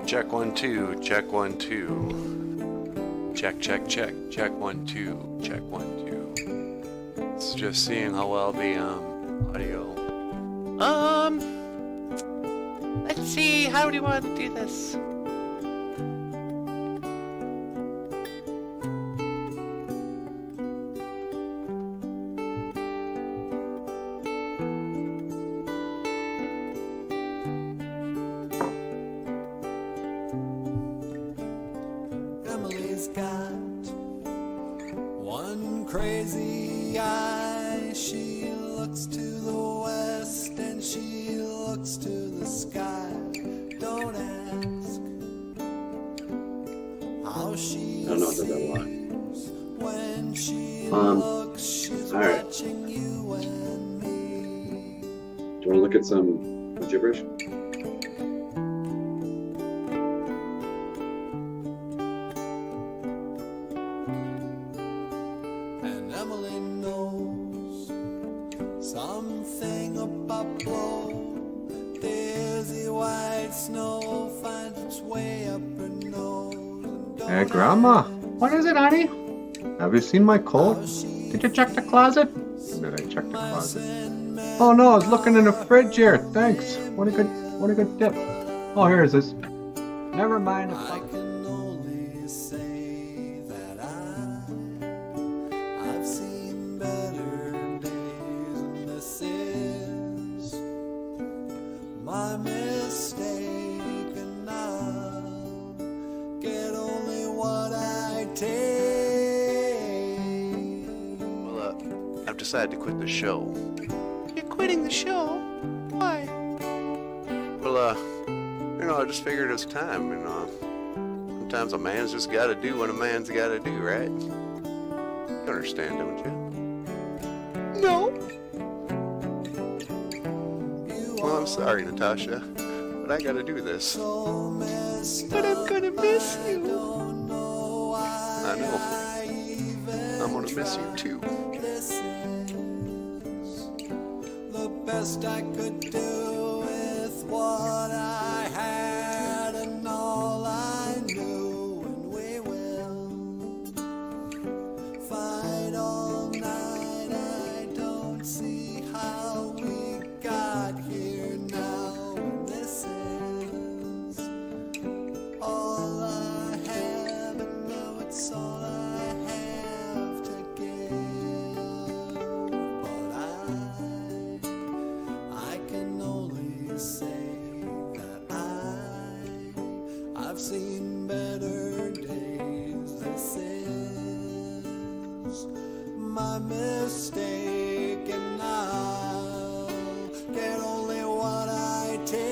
Check 1 2. Check 1 2. Check check check. Check 1 2. Check 1 2. It's just seeing how well the audio. Let's see. How do you want to do this? Emily's got one crazy eye. She looks to the west and she looks to the sky. Don't ask how she I don't know if I got a lot. sees when she looks. She's all right. watching you and me. Do you want to look at some gibberish? And Emily knows something about blow. Dizzy white snow finds its way up her nose. Hey, Grandma. What is it, honey? Have you seen my coat? Did you check the closet? Did I check the closet? Oh no, I was looking in the fridge here. Thanks. What a good tip. Oh, here's this. Never mind. I can only say that I've seen better days, and this is my mistake, and I'll get only what I take. Well, I've decided to quit the show. You're quitting the show? Why? Well, you know, I just figured it's time, you know. Sometimes a man's just gotta do what a man's gotta do, right? You understand, don't you? No. Well, I'm sorry, Natasha, but I gotta do this. But I'm gonna miss you. I know. I'm gonna miss you too. This is the best I could do with what I had and all I knew, and we will fight all night. I don't see how we got here now, and this is all I have, and now it's all I have to give. But I can only say that I've seen better days. This is my mistake, and I'll get only what I take.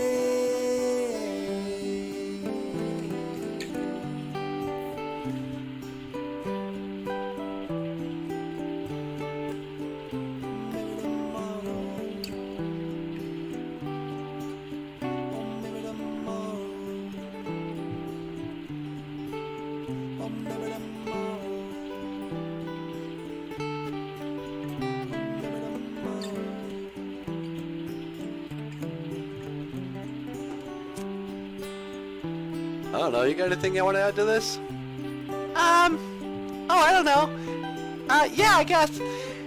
Maybe tomorrow. Oh, maybe tomorrow. Oh, maybe tomorrow. I don't know, you got anything you want to add to this? Oh, I don't know. Yeah, I guess.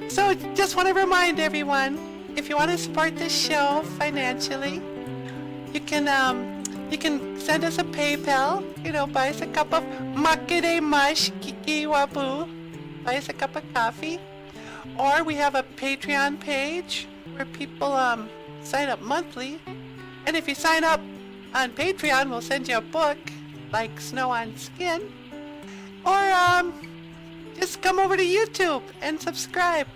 So, just want to remind everyone, if you want to support this show financially, you can send us a PayPal. You know, buy us a cup of makere mash Gigawaba, buy us a cup of coffee, or we have a Patreon page where people sign up monthly, and if you sign up on Patreon, we'll send you a book like Snow on Skin, or just come over to YouTube and subscribe.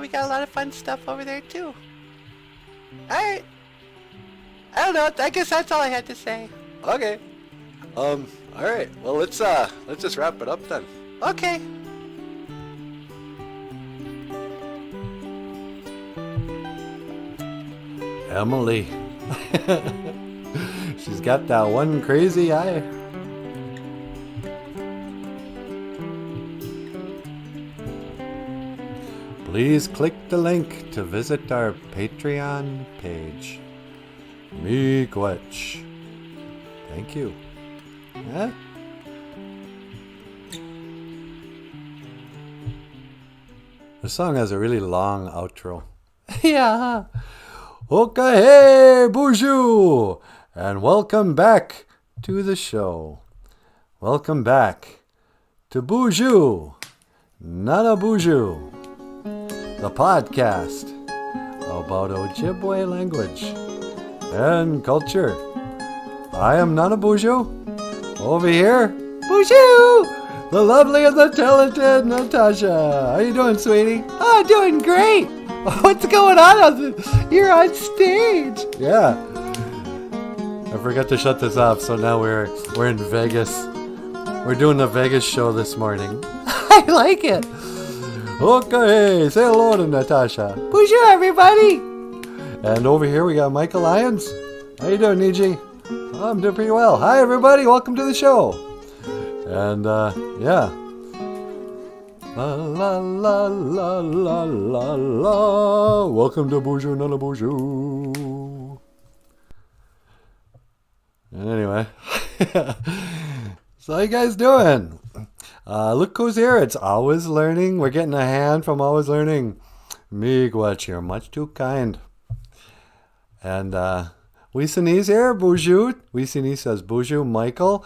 We got a lot of fun stuff over there too. Alright. I don't know, I guess that's all I had to say. Okay. Alright. Well, let's just wrap it up then. Okay. Emily. She's got that one crazy eye. Please click the link to visit our Patreon page. Miigwech. Thank you. Huh? The song has a really long outro. Yeah. Okay, hey, BOOZHOO! And welcome back to the show. Welcome back to BOOZHOO NANABOOZHOO, the podcast about Ojibwe language and culture. I am NANABOOZHOO. Over here, BOOZHOO, the lovely and the talented Natasha. How you doing, sweetie? Oh, doing great. What's going on? You're on stage. Yeah. I forgot to shut this off, so now we're in Vegas. We're doing the Vegas show this morning. I like it. Okay, say hello to Natasha. BOOZHOO, everybody. And over here we got Michael Lyons. How you doing, Niji? Oh, I'm doing pretty well. Hi, everybody. Welcome to the show. And, yeah. La la la la la la la. Welcome to BOOZHOO NANABOOZHOO. And anyway. So how you guys doing? Look who's here. It's Always Learning. We're getting a hand from Always Learning. Miigwech, you're much too kind. And Weesani's here. BOOZHOO. Weesani says BOOZHOO. Michael.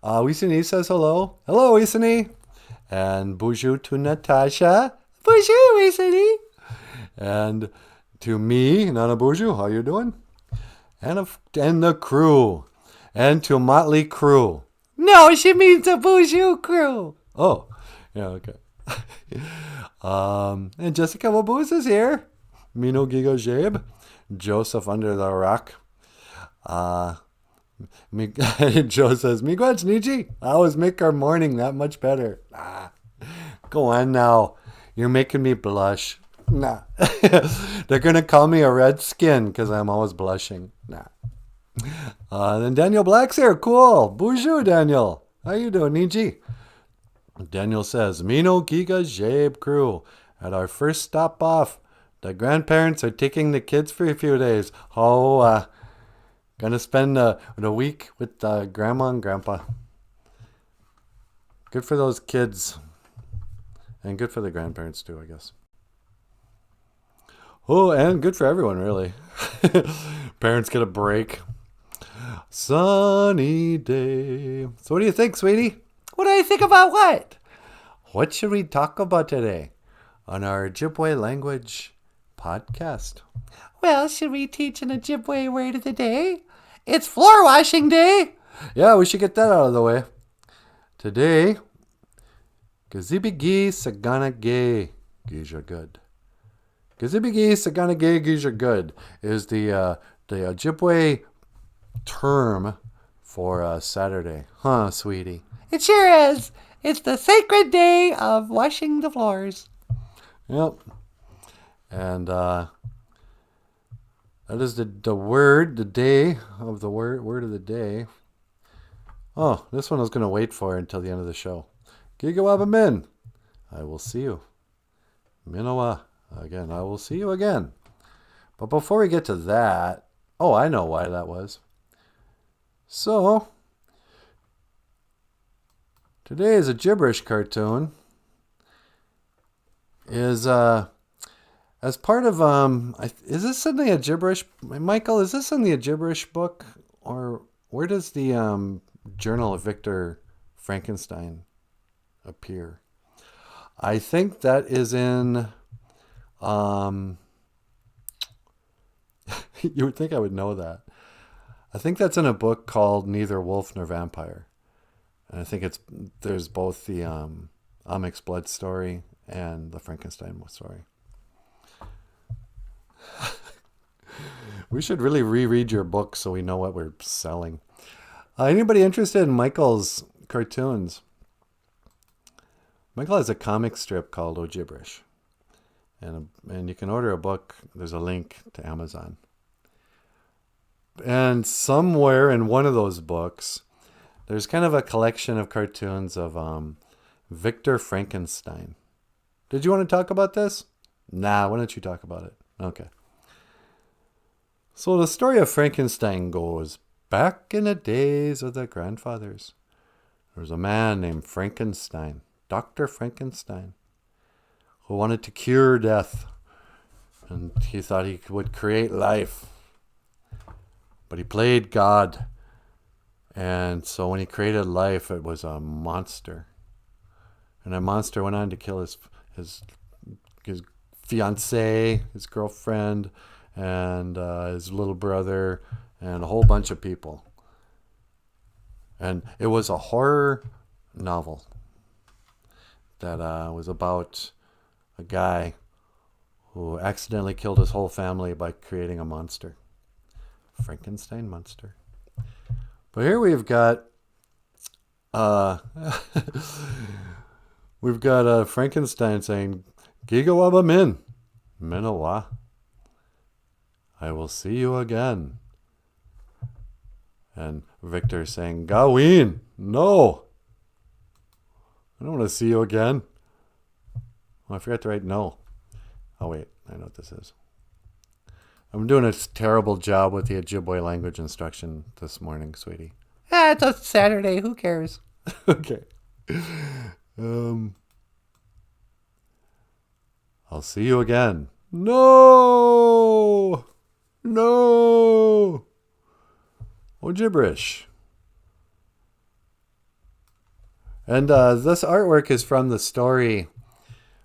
Weesani says hello. Hello, Weesani. And BOOZHOO to Natasha. BOOZHOO, Weesani. And to me, NANABOOZHOO. How you doing? And the crew. And to Motley Crew. No, she means the BOOZHOO crew. Oh, yeah, okay. And Jessica Waboos is here. Mino Gigawaba. Joseph Under the Rock. Joe says, Miigwech Niji, I always make our morning that much better. Go on now. You're making me blush. Nah. They're going to call me a red skin because I'm always blushing. Nah. Then Daniel Black's here. Cool. BOOZHOO, Daniel. How you doing, Niji? Daniel says, Mino Gigawaba crew. At our first stop off, the grandparents are taking the kids for a few days. Oh, gonna spend the week with Grandma and Grandpa. Good for those kids. And good for the grandparents too, I guess. Oh, and good for everyone, really. Parents get a break. Sunny day. So what do you think, sweetie? What do I think about what? What should we talk about today on our Ojibwe language podcast? Well, should we teach an Ojibwe word of the day? It's floor washing day. Yeah, we should get that out of the way. Today, Gazibigi Saganage Gija Good. Gazibigi Saganage Gija Good is the Ojibwe term for Saturday. Huh, sweetie? It sure is. It's the sacred day of washing the floors. Yep. And that is the word, the day of the word of the day. Oh, this one I was going to wait for until the end of the show. Gigawaba Min. I will see you. Minowa. Again, I will see you again. But before we get to that, oh, I know why that was. So, today is a gibberish cartoon. Is as part of is this in the gibberish, Michael? Is this in the gibberish book, or where does the Journal of Victor Frankenstein appear? I think that is in. You would think I would know that. I think that's in a book called Neither Wolf Nor Vampire, and I think there's both the Amyc's Blood story and the Frankenstein story. We should really reread your book so we know what we're selling. Anybody interested in Michael's cartoons? Michael has a comic strip called Ojibwe, and you can order a book. There's a link to Amazon. And somewhere in one of those books, there's kind of a collection of cartoons of Victor Frankenstein. Did you want to talk about this? Nah, why don't you talk about it? Okay. So the story of Frankenstein goes, back in the days of the grandfathers, there was a man named Frankenstein, Dr. Frankenstein, who wanted to cure death. And he thought he would create life. But he played God. And so when he created life, it was a monster. And that monster went on to kill his fiancée, his girlfriend, and his little brother, and a whole bunch of people. And it was a horror novel that was about a guy who accidentally killed his whole family by creating a monster. Frankenstein monster. But here we've got Frankenstein saying, Gigawaba min, minowa. I will see you again. And Victor saying, Gawin, no. I don't want to see you again. Oh, I forgot to write no. Oh, wait, I know what this is. I'm doing a terrible job with the Ojibwe language instruction this morning, sweetie. It's a Saturday. Who cares? Okay. I'll see you again. No! No! Oh, gibberish. And this artwork is from the story.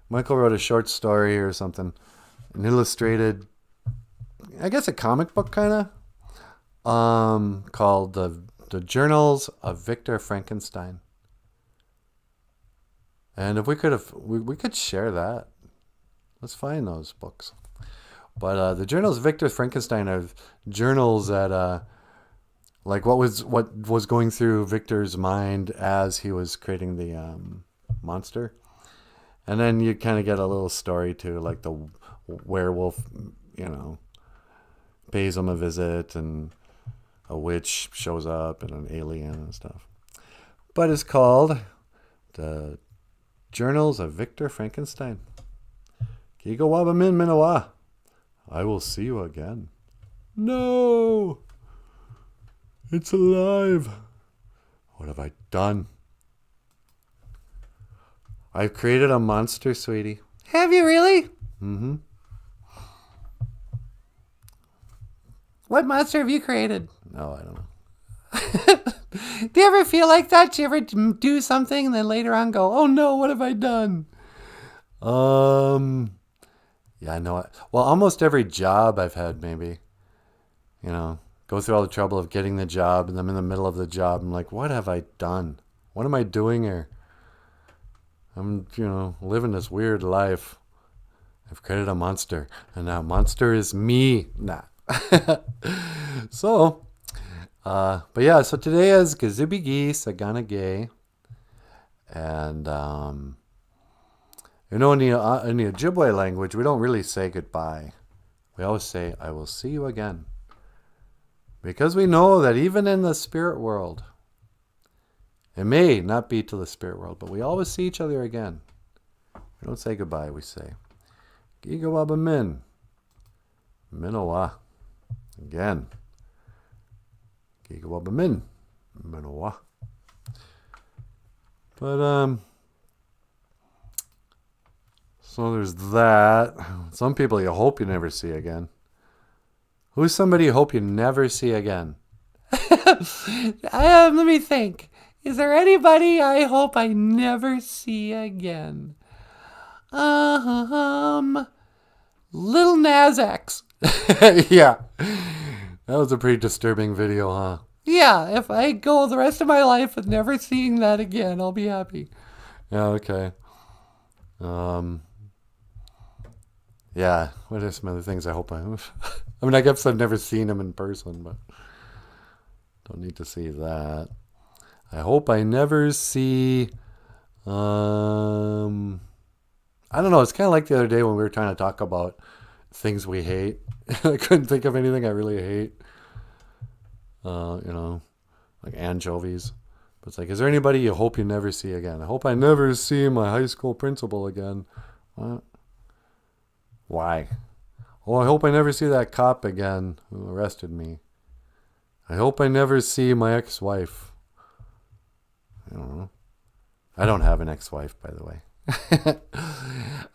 Michael wrote a short story or something. An illustrated, I guess a comic book kind of, called the Journals of Victor Frankenstein. And if we could share that. Let's find those books. But the Journals of Victor Frankenstein are journals that, like what was going through Victor's mind as he was creating the monster. And then you kind of get a little story too, like the werewolf, pays him a visit, and a witch shows up, and an alien and stuff. But it's called the Journals of Victor Frankenstein. Gigawaba min minowa. I will see you again. No! It's alive. What have I done? I've created a monster, sweetie. Have you really? Mm-hmm. What monster have you created? No, I don't know. Do you ever feel like that? Do you ever do something and then later on go, oh no, what have I done? Yeah, I know it. Well, almost every job I've had, maybe, go through all the trouble of getting the job, and I'm in the middle of the job. I'm like, what have I done? What am I doing here? I'm, living this weird life. I've created a monster, and that monster is me. Nah. So, but yeah, so today is Gazibigi Sagana Gay. And, in the Ojibwe language, we don't really say goodbye. We always say, I will see you again. Because we know that even in the spirit world, it may not be to the spirit world, but we always see each other again. We don't say goodbye, we say, Gigawaba min, minowa. Again. Gigawaba min, minowa. But, so there's that. Some people you hope you never see again. Who's somebody you hope you never see again? Let me think. Is there anybody I hope I never see again? Little Nas X. Yeah. That was a pretty disturbing video, huh? Yeah, if I go the rest of my life with never seeing that again, I'll be happy. Yeah, okay. Yeah, what are some other things I hope I mean, I guess I've never seen him in person, but don't need to see that. I hope I never see, I don't know, it's kind of like the other day when we were trying to talk about things we hate. I couldn't think of anything I really hate. Like anchovies. But it's like, is there anybody you hope you never see again? I hope I never see my high school principal again. What? Why? Oh, I hope I never see that cop again who arrested me. I hope I never see my ex-wife. I don't know. I don't have an ex-wife, by the way.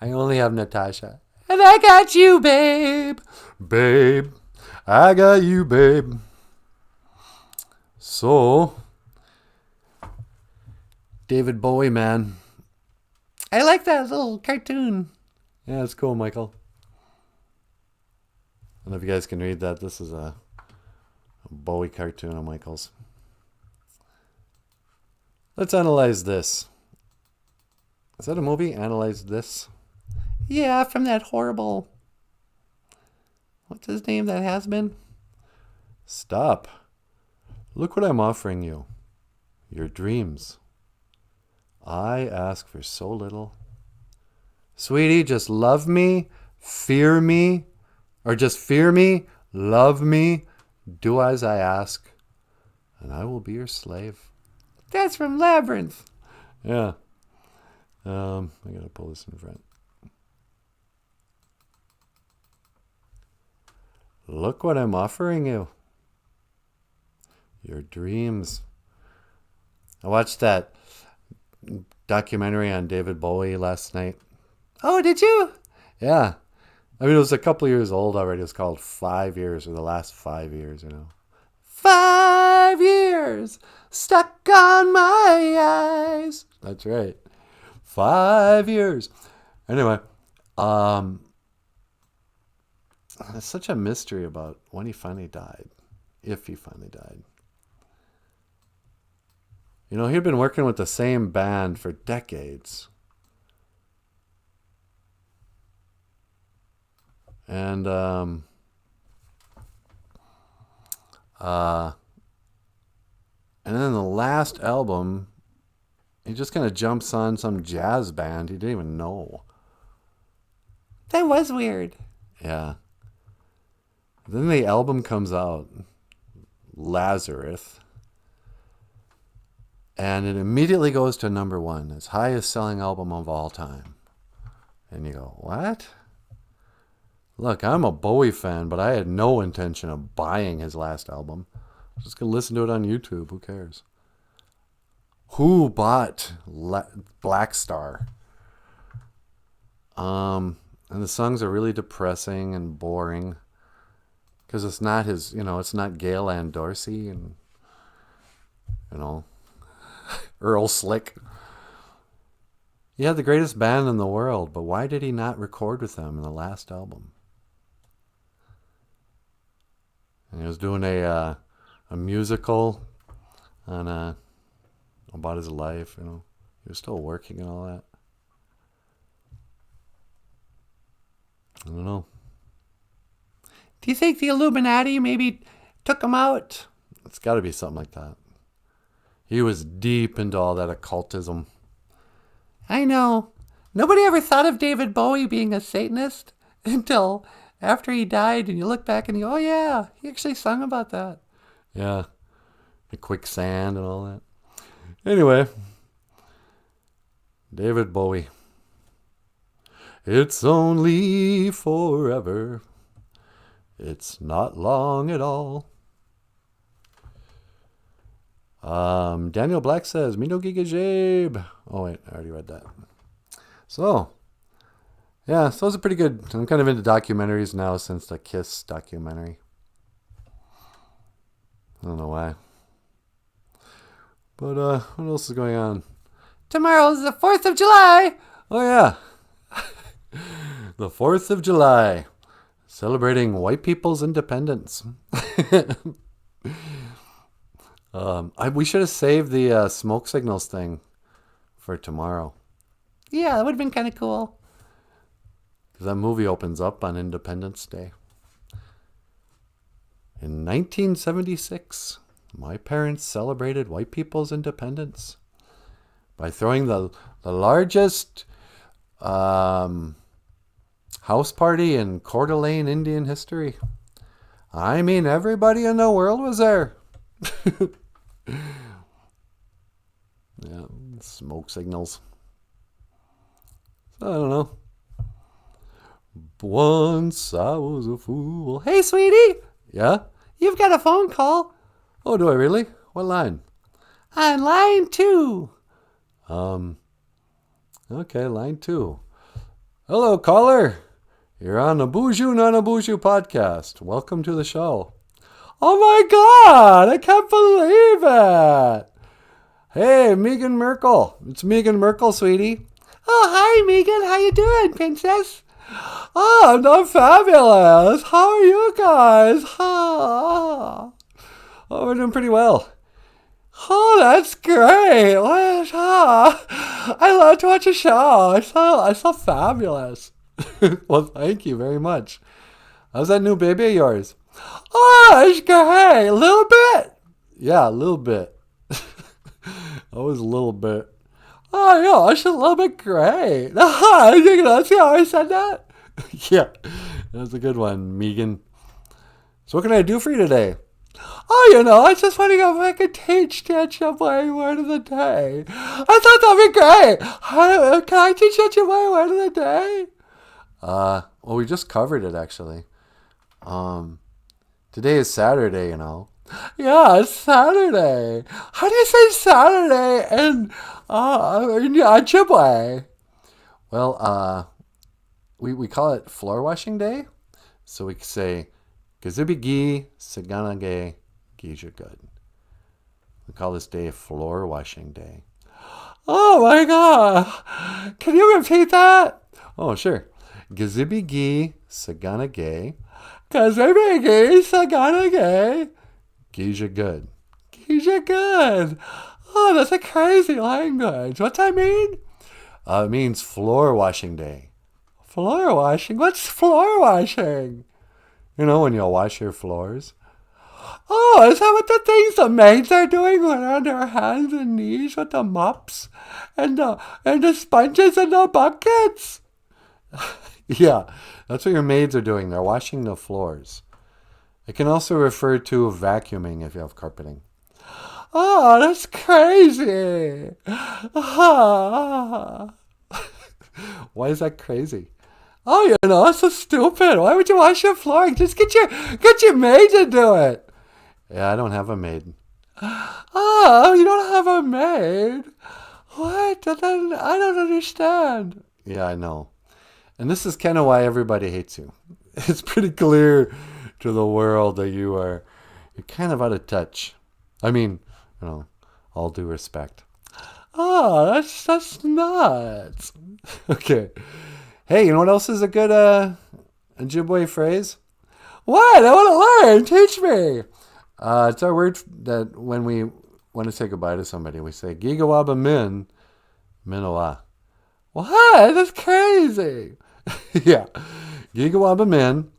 I only have Natasha. And I got you, babe. Babe. I got you, babe. So, David Bowie, man. I like that little cartoon. Yeah, it's cool, Michael. I don't know if you guys can read that. This is a Bowie cartoon of Michael's. Let's analyze this. Is that a movie? Analyze this? Yeah, from that horrible... What's his name that has been? Stop. Look what I'm offering you. Your dreams. I ask for so little. Sweetie, just love me, fear me, or just fear me, love me, do as I ask, and I will be your slave. That's from Labyrinth. Yeah. I gotta pull this in front. Look what I'm offering you. Your dreams. I watched that documentary on David Bowie last night. Oh, did you? Yeah. I mean, it was a couple years old already. It was called 5 Years, or the last 5 years, you know. 5 years stuck on my eyes. That's right. 5 years. Anyway, it's such a mystery about when he finally died, if he finally died. You know, he'd been working with the same band for decades. And then the last album, he just kind of jumps on some jazz band he didn't even know. That was weird. Yeah. Then the album comes out, Lazarus, and it immediately goes to #1, his highest selling album of all time. And you go, what? Look, I'm a Bowie fan, but I had no intention of buying his last album. I'm just going to listen to it on YouTube. Who cares? Who bought Black Star? And the songs are really depressing and boring. Because it's not his, you know, it's not Gail Ann Dorsey and, you know, Earl Slick. He had the greatest band in the world, but why did he not record with them in the last album? And he was doing a musical on about his life, you know. He was still working and all that. I don't know. Do you think the Illuminati maybe took him out? It's got to be something like that. He was deep into all that occultism. I know. Nobody ever thought of David Bowie being a Satanist until after he died, and you look back and you go, oh yeah, he actually sung about that. Yeah. The quicksand and all that. Anyway. David Bowie. It's only forever. It's not long at all. Daniel Black says, Me no Gigajabe. Oh, wait, I already read that. So, yeah, so those are pretty good. I'm kind of into documentaries now since the Kiss documentary. I don't know why. But, what else is going on? Tomorrow's the 4th of July. Oh, yeah. The 4th of July. Celebrating white people's independence. We should have saved the smoke signals thing for tomorrow. Yeah, that would have been kind of cool. Because that movie opens up on Independence Day. In 1976, my parents celebrated white people's independence by throwing the largest house party in Coeur d'Alene Indian history. I mean, everybody in the world was there. Yeah, smoke signals. So, I don't know. Once I was a fool. Hey, sweetie. Yeah? You've got a phone call. Oh, do I really? What line? On line 2. Okay, line 2. Hello, caller. You're on the BOOZHOO NANABOOZHOO podcast. Welcome to the show. Oh my God, I can't believe it. Hey, Megan Merkel. It's Megan Merkel, sweetie. Oh, hi, Megan. How you doing, princess? Oh, I'm fabulous. How are you guys? Oh, we're doing pretty well. Oh, that's great. I love to watch a show. I saw fabulous. Well, thank you very much. How's that new baby of yours? Oh, it's great. A little bit? Yeah, a little bit. Always a little bit. Oh, yeah, it's a little bit great. You know, see how I said that? Yeah, that was a good one, Megan. So what can I do for you today? Oh, you know, I was just wondering if I could teach Ojibwe word of the day. I thought that'd be great. Can I teach Ojibwe word of the day? Well, we just covered it, actually. Today is Saturday, you know. Yeah, it's Saturday. How do you say Saturday in Ojibwe? Well, we call it floor washing day. So we say, Gazibigi Saganage Gijagud. We call this day floor washing day. Oh my God. Can you repeat that? Oh, sure. Gazibigi Saganage Gazibigi Saganage Gijagud. Gijagud. Oh, that's a crazy language. What's that mean? It means floor washing day. Floor washing? What's floor washing? You know, when you wash your floors. Oh, is that what the things the maids are doing when they're on their hands and knees with the mops and the sponges and the buckets? Yeah, that's what your maids are doing. They're washing the floors. It can also refer to vacuuming if you have carpeting. Oh, that's crazy. Why is that crazy? Oh, you know, that's so stupid. Why would you wash your flooring? Just get your maid to do it. Yeah, I don't have a maid. Oh, you don't have a maid? What? Then I don't understand. Yeah, I know. And this is kind of why everybody hates you. It's pretty clear to the world that you're kind of out of touch. I mean, you know, all due respect. Oh, that's nuts. Okay. Hey, you know what else is a good Ojibwe phrase? What? I want to learn. Teach me. It's our word that when we want to say goodbye to somebody, we say Gigawaba minowa. What? That's crazy. Yeah. Gigawaba min.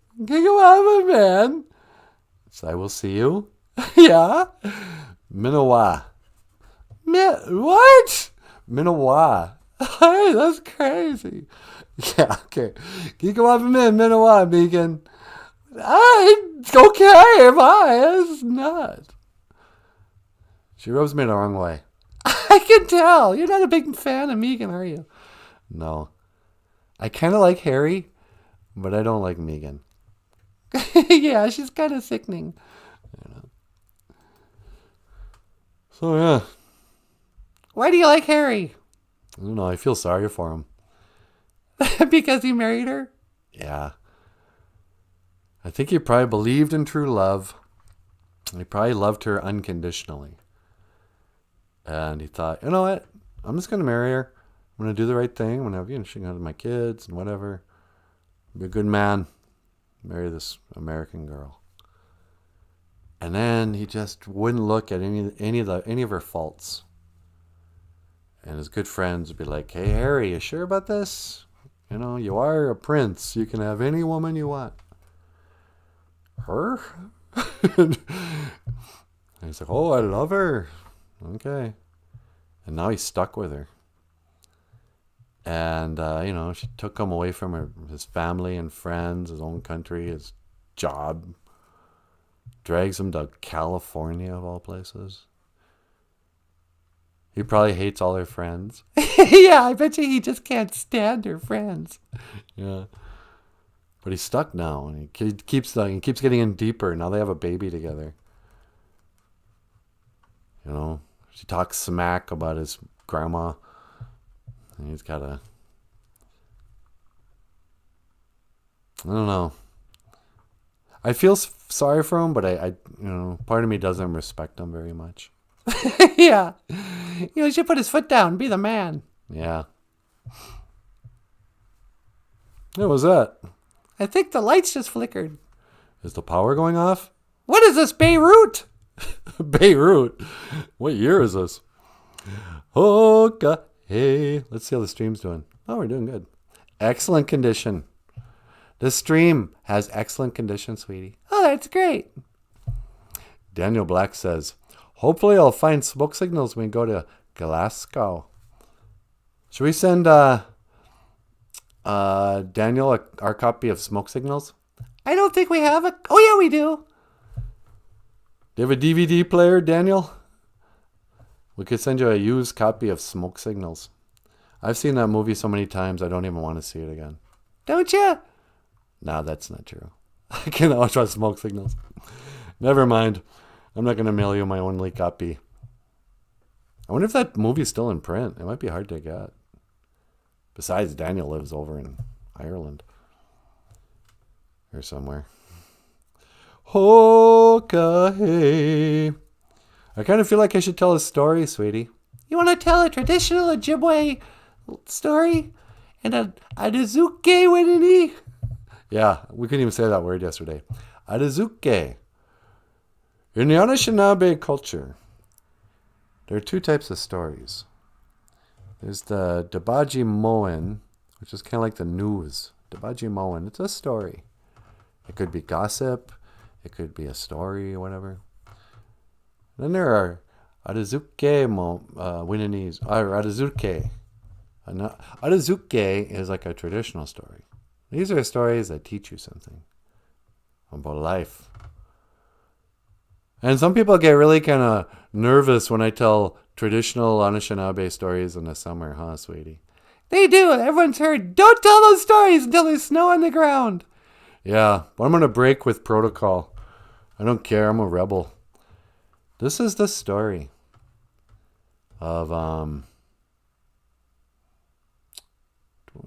So I will see you. Yeah. Minowa. What? Minowa. Hey, that's crazy. Yeah, okay. Gigawaba minowa, Megan. It's okay, bye. It's not. She rubs me the wrong way. I can tell. You're not a big fan of Megan, are you? No. I kind of like Harry, but I don't like Megan. Yeah, she's kind of sickening. You know. So, yeah. Why do you like Harry? I don't know. I feel sorry for him. Because he married her? Yeah. I think he probably believed in true love. He probably loved her unconditionally. And he thought, you know what? I'm just going to marry her. I'm going to do the right thing. I'm going to have, she can have my kids and whatever. Be a good man. Marry this American girl. And then he just wouldn't look at any of her faults. And his good friends would be like, hey, Harry, you sure about this? You know, you are a prince. You can have any woman you want. Her? And he's like, oh, I love her. Okay. And now he's stuck with her. And, you know, she took him away from his family and friends, his own country, his job. Drags him to California, of all places. He probably hates all her friends. Yeah, I bet you he just can't stand her friends. Yeah. But he's stuck now, and he keeps getting in deeper. Now they have a baby together. You know, she talks smack about his grandma. And he's got a... I don't know. I feel sorry for him, but I part of me doesn't respect him very much. Yeah. He should put his foot down, be the man. Yeah. What was that? I think the lights just flickered. Is the power going off? What is this, Beirut? Beirut? What year is this? Hey. Let's see how the stream's doing. Oh, we're doing good. Excellent condition. The stream has excellent condition, sweetie. Oh, that's great. Daniel Black says, hopefully I'll find smoke signals when we go to Glasgow. Should we send Daniel our copy of Smoke Signals? I don't think we have a... Oh, yeah, we do. Do you have a DVD player, Daniel? We could send you a used copy of Smoke Signals. I've seen that movie so many times, I don't even want to see it again. Don't you? No, that's not true. I cannot watch Smoke Signals. Never mind. I'm not going to mail you my only copy. I wonder if that movie's still in print. It might be hard to get. Besides, Daniel lives over in Ireland. Or somewhere. Okay. I kind of feel like I should tell a story, sweetie. You want to tell a traditional Ojibwe story? And a Adazuke Winini? Yeah, we couldn't even say that word yesterday. Adazuke. In the Anishinaabe culture, there are two types of stories. There's the Dabaji Moen, which is kind of like the news. Dabaji Moen, it's a story. It could be gossip. It could be a story or whatever. Then there are Adazuke Winanese, or Adazuke. Adazuke is like a traditional story. These are stories that teach you something about life. And some people get really kind of nervous when I tell traditional Anishinaabe stories in the summer, huh, sweetie? They do. Everyone's heard, don't tell those stories until there's snow on the ground. Yeah, but I'm going to break with protocol. I don't care. I'm a rebel. This is the story of,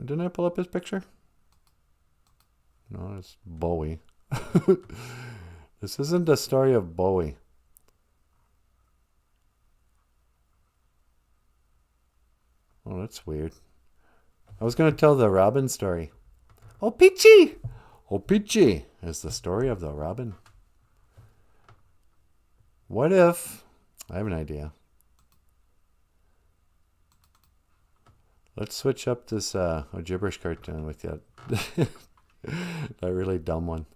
didn't I pull up his picture? No, it's Bowie. This isn't the story of Bowie. Oh, that's weird. I was going to tell the robin story. Opici! Opici is the story of the robin. What if... I have an idea. Let's switch up this gibberish cartoon with you. That really dumb one.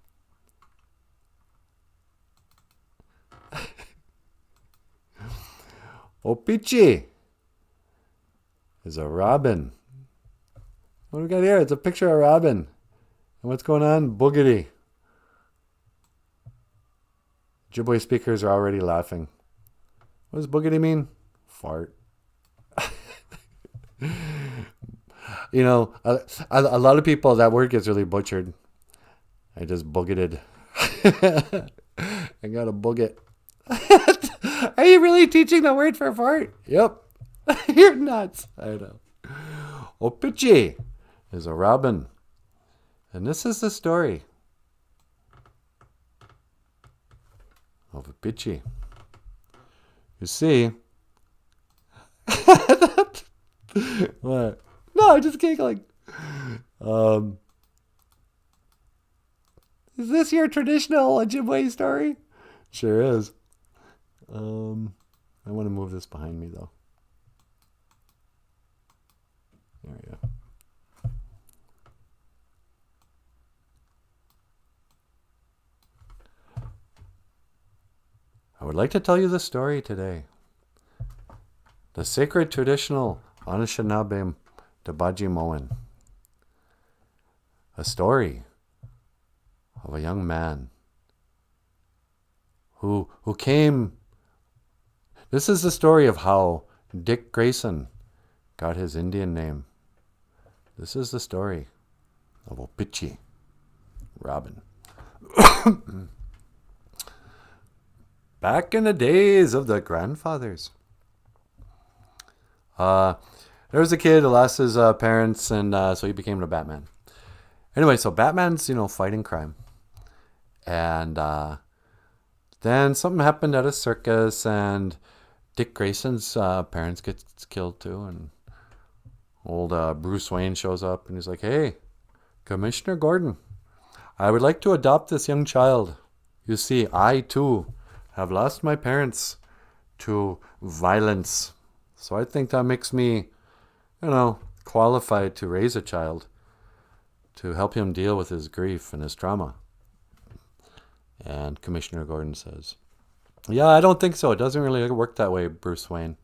Opici is a robin. What do we got here? It's a picture of a robin. And what's going on? Boogity. Ojibwe speakers are already laughing. What does boogity mean? Fart. You know, a lot of people, that word gets really butchered. I just boogeted. I got to boog it. Are you really teaching the word for fart? Yep. You're nuts. I know. Opici is a robin. And this is the story of Opici. You see... What? No, I'm just giggling. Is this your traditional Ojibwe story? Sure is. I want to move this behind me, though. There we go. I would like to tell you the story today. The sacred traditional Anishinaabe Dabaji Moen. A story of a young man who came... This is the story of how Dick Grayson got his Indian name. This is the story of Opici, Robin. Back in the days of the grandfathers. There was a kid who lost his parents, and so he became the Batman. Anyway, so Batman's, fighting crime. And then something happened at a circus, and Dick Grayson's parents get killed too. And old Bruce Wayne shows up, and he's like, "Hey, Commissioner Gordon, I would like to adopt this young child. You see, I too have lost my parents to violence. So I think that makes me, qualified to raise a child, to help him deal with his grief and his trauma." And Commissioner Gordon says, "Yeah, I don't think so. It doesn't really work that way, Bruce Wayne.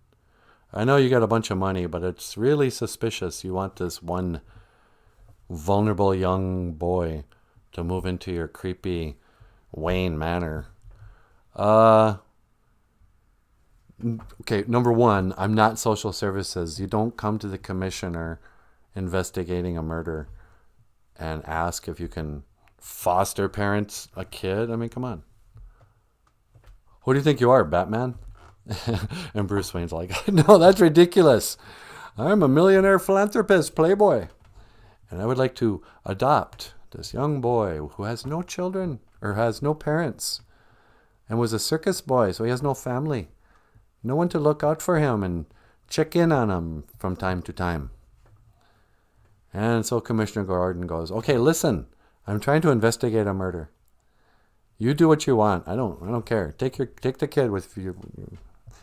I know you got a bunch of money, but it's really suspicious you want this one vulnerable young boy to move into your creepy Wayne Manor. Okay, number one, I'm not social services. You don't come to the commissioner investigating a murder and ask if you can foster parent a kid. I mean, come on. Who do you think you are, Batman?" And Bruce Wayne's like, "No, that's ridiculous. I'm a millionaire philanthropist, playboy. And I would like to adopt this young boy who has no children or has no parents and was a circus boy, so he has no family. No one to look out for him and check in on him from time to time." And so Commissioner Gordon goes, "Okay, listen, I'm trying to investigate a murder. You do what you want. I don't care. Take the kid with you.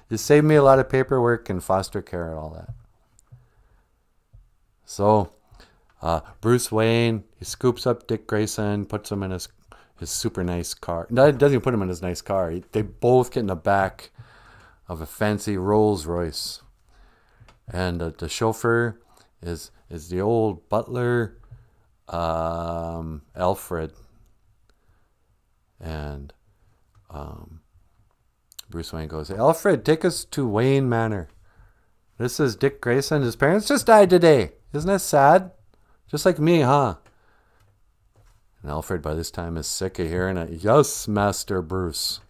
You save me a lot of paperwork and foster care and all that." So Bruce Wayne, he scoops up Dick Grayson, puts him in his super nice car. No, it doesn't even put him in his nice car. They both get in the back of a fancy Rolls Royce. And the chauffeur is the old butler, Alfred. And Bruce Wayne goes, "Alfred, take us to Wayne Manor. This is Dick Grayson. His parents just died today. Isn't that sad? Just like me, huh?" And Alfred by this time is sick of hearing it. "Yes, Master Bruce.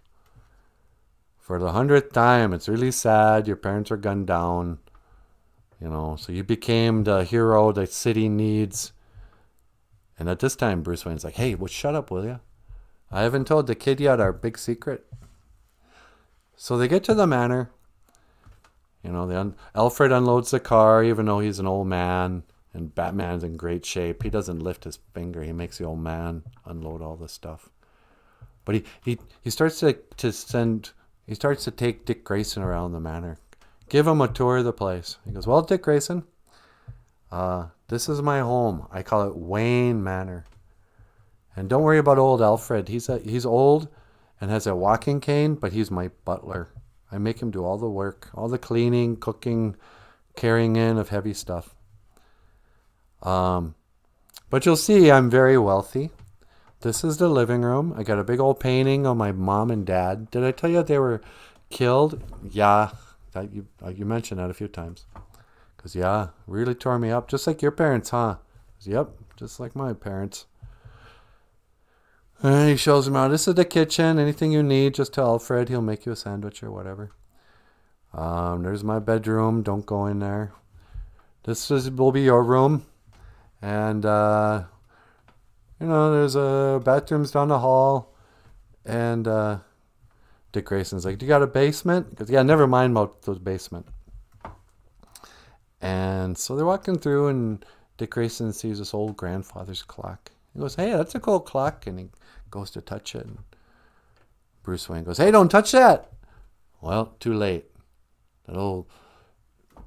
For the 100th time, it's really sad. Your parents were gunned down. So you became the hero the city needs." And at this time, Bruce Wayne's like, "Hey, shut up, will you? I haven't told the kid yet our big secret." So they get to the manor. Alfred unloads the car, even though he's an old man, and Batman's in great shape. He doesn't lift his finger. He makes the old man unload all the stuff. But he starts he starts to take Dick Grayson around the manor. Give him a tour of the place. He goes, "Well, Dick Grayson, this is my home. I call it Wayne Manor. And don't worry about old Alfred. He's old and has a walking cane, but he's my butler. I make him do all the work, all the cleaning, cooking, carrying in of heavy stuff. But you'll see I'm very wealthy. This is the living room. I got a big old painting of my mom and dad. Did I tell you they were killed? Yeah, you mentioned that a few times. Because, yeah, really tore me up. Just like your parents, huh? Yep, just like my parents." And he shows him around. "This is the kitchen. Anything you need, just tell Alfred. He'll make you a sandwich or whatever. There's my bedroom. Don't go in there. Will be your room. And, there's bathrooms down the hall." And Dick Grayson's like, "Do you got a basement?" Because, yeah, never mind about the basement. And so they're walking through, and Dick Grayson sees this old grandfather's clock. He goes, "Hey, that's a cool clock." And he goes to touch it. And Bruce Wayne goes, "Hey, don't touch that." Well, too late. That old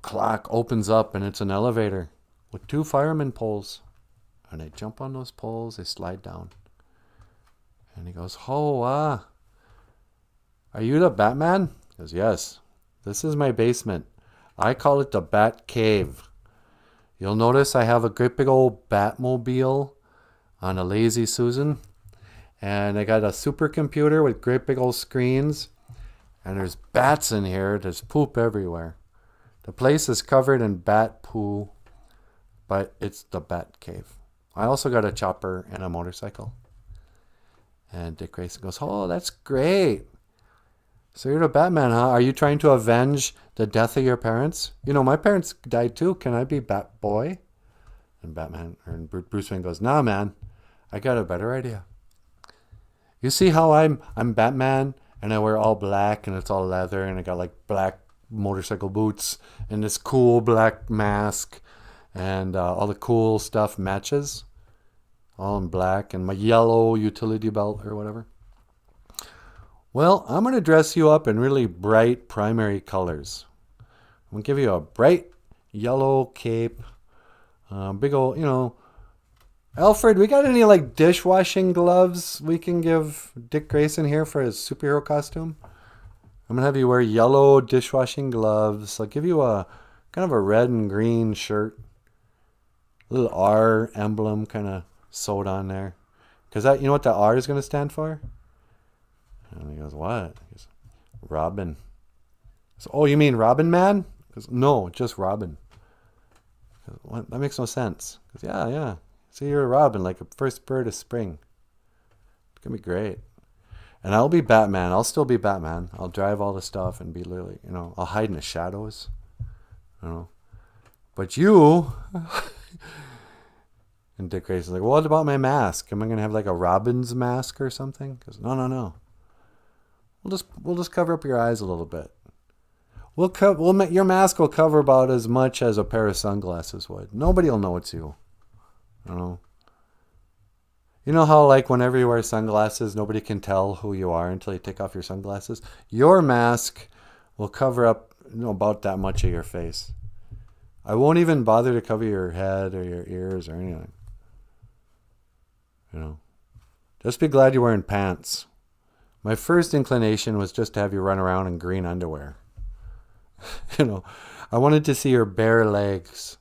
clock opens up, and it's an elevator with 2 fireman poles. And they jump on those poles, they slide down. And he goes, "Oh, are you the Batman?" He goes, "Yes. This is my basement. I call it the Bat Cave. You'll notice I have a great big old Batmobile on a Lazy Susan. And I got a supercomputer with great big old screens. And there's bats in here. There's poop everywhere. The place is covered in bat poo, but it's the Bat Cave. I also got a chopper and a motorcycle." And Dick Grayson goes, "Oh, that's great. So you're the Batman, huh? Are you trying to avenge the death of your parents? You know, my parents died too. Can I be Batboy? And Bruce Wayne goes, nah, man. I got a better idea. You see how I'm Batman and I wear all black and it's all leather and I got like black motorcycle boots and this cool black mask and all the cool stuff matches. All in black and my yellow utility belt or whatever. Well, I'm going to dress you up in really bright primary colors. I'm going to give you a bright yellow cape. Big old, you know. Alfred, we got any like dishwashing gloves we can give Dick Grayson here for his superhero costume? I'm going to have you wear yellow dishwashing gloves. I'll give you a kind of a red and green shirt. A little R emblem kind of sewed on there. Because you know what the R is going to stand for? And he goes, what? He goes, Robin. So, oh, you mean Robin Man? He goes, no, just Robin. Goes, what? That makes no sense. He goes, yeah. So you're a Robin, like a first bird of spring. It's going to be great. And I'll be Batman. I'll still be Batman. I'll drive all the stuff and be literally, you know, I'll hide in the shadows. You know. But you... And Dick Grayson's like, well, what about my mask? Am I going to have like a Robin's mask or something? He goes, no. We'll just cover up your eyes a little bit. Your mask will cover about as much as a pair of sunglasses would. Nobody will know it's you. You know how like whenever you wear sunglasses, nobody can tell who you are until you take off your sunglasses? Your mask will cover up, you know, about that much of your face. I won't even bother to cover your head or your ears or anything. You know, just be glad you're wearing pants. My first inclination was just to have you run around in green underwear. You know, I wanted to see your bare legs.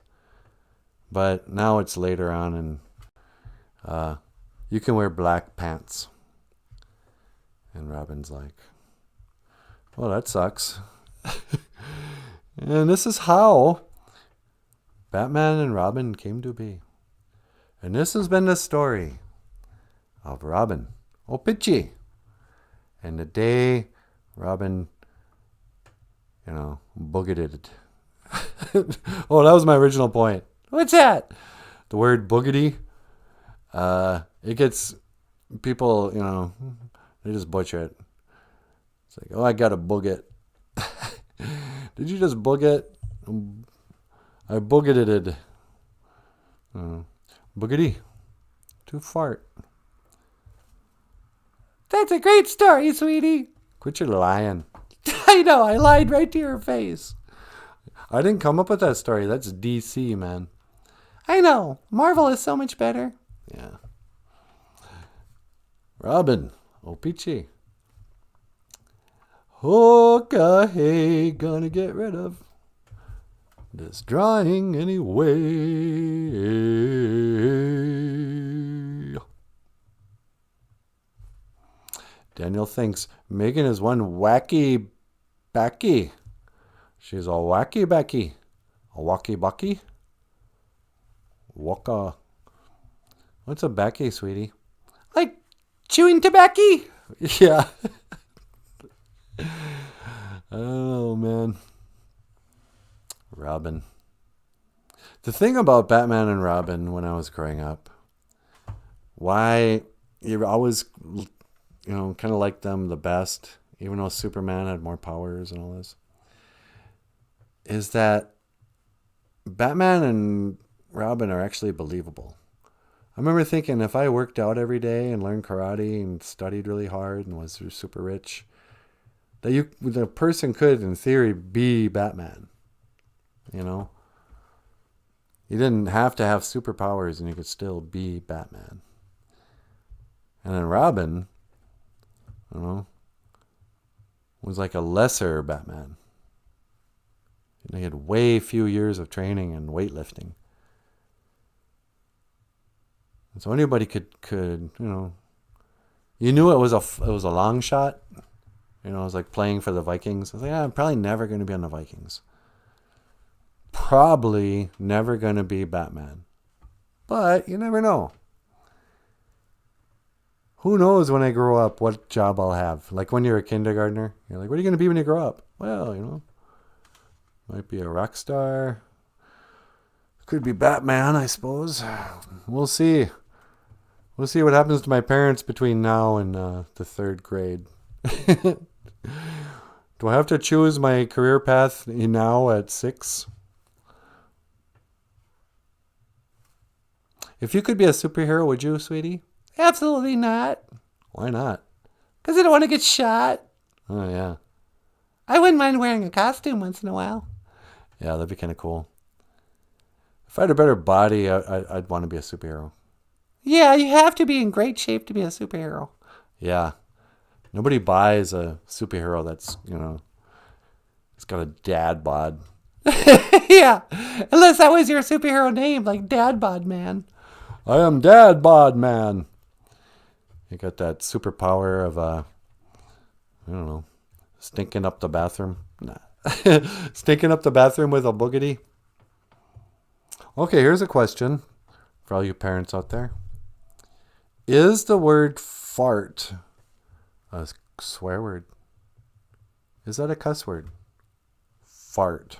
But now it's later on and you can wear black pants. And Robin's like, well, that sucks. And this is how Batman and Robin came to be. And this has been the story of Robin Opici. And the day Robin, you know, boogeted. Oh, that was my original point. What's that? The word boogity. It gets people, you know, they just butcher it. It's like, oh, I got to boog it. Did you just boog it? I boogeted. Boogity. To fart. That's a great story, sweetie. Quit your lying. I know, I lied right to your face. I didn't come up with that story. That's DC, man. I know. Marvel is so much better. Yeah. Robin. Opici. Okay, gonna get rid of this drawing anyway. Daniel thinks Megan is one wacky Becky. She's a wacky Becky. A wacky Bucky. Waka. What's a Becky, sweetie? Like chewing tobacco? Yeah. Oh, man. Robin. The thing about Batman and Robin when I was growing up, why you always, you know, kind of liked them the best, even though Superman had more powers and all this, is that Batman and Robin are actually believable. I remember thinking if I worked out every day and learned karate and studied really hard and was super rich, that the person could, in theory, be Batman. You know? You didn't have to have superpowers and you could still be Batman. And then Robin, you know, was like a lesser Batman. He had way few years of training and weightlifting. And so anybody could, you know, you knew it was a long shot. You know, it was like playing for the Vikings. I was like, I'm probably never going to be on the Vikings. Probably never going to be Batman. But you never know. Who knows when I grow up what job I'll have? Like when you're a kindergartner, you're like, what are you going to be when you grow up? Well, you know, might be a rock star. Could be Batman, I suppose. We'll see. We'll see what happens to my parents between now and the 3rd grade. Do I have to choose my career path now at 6? If you could be a superhero, would you, sweetie? Absolutely not. Why not? Because I don't want to get shot. Oh, yeah. I wouldn't mind wearing a costume once in a while. Yeah, that'd be kind of cool. If I had a better body, I'd want to be a superhero. Yeah, you have to be in great shape to be a superhero. Yeah. Nobody buys a superhero that's, you know, it's got a dad bod. Yeah. Unless that was your superhero name, like Dad Bod Man. I am Dad Bod Man. You got that superpower of, I don't know, stinking up the bathroom. Nah. Stinking up the bathroom with a boogity. Okay, here's a question for all you parents out there. Is the word fart a swear word? Is that a cuss word? Fart.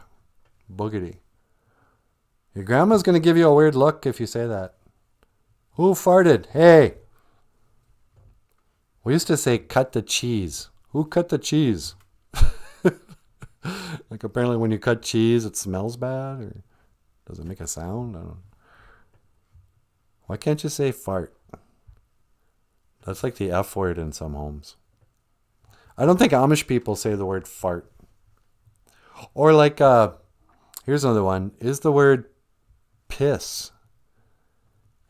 Boogity. Your grandma's going to give you a weird look if you say that. Who farted? Hey. We used to say cut the cheese. Who cut the cheese? Like apparently when you cut cheese it smells bad or does it make a sound? I don't know. Why can't you say fart? That's like the F word in some homes. I don't think Amish people say the word fart. Or like, here's another one. Is the word piss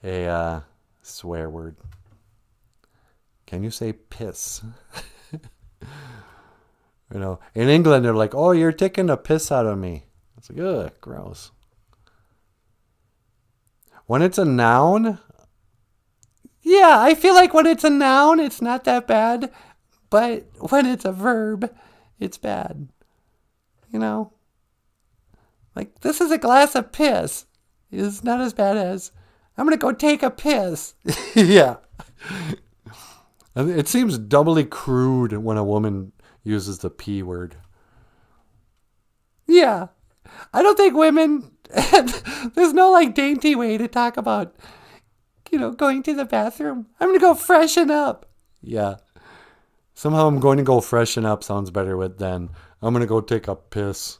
a swear word? Can you say piss? You know, in England they're like, oh, you're taking a piss out of me. It's like, ugh, gross. When it's a noun, yeah, I feel like when it's a noun, it's not that bad. But when it's a verb, it's bad. You know? Like, this is a glass of piss. It's not as bad as, I'm going to go take a piss. Yeah. It seems doubly crude when a woman uses the P word. Yeah. I don't think women, there's no like dainty way to talk about, you know, going to the bathroom. I'm going to go freshen up. Yeah. Somehow I'm going to go freshen up sounds better than I'm going to go take a piss.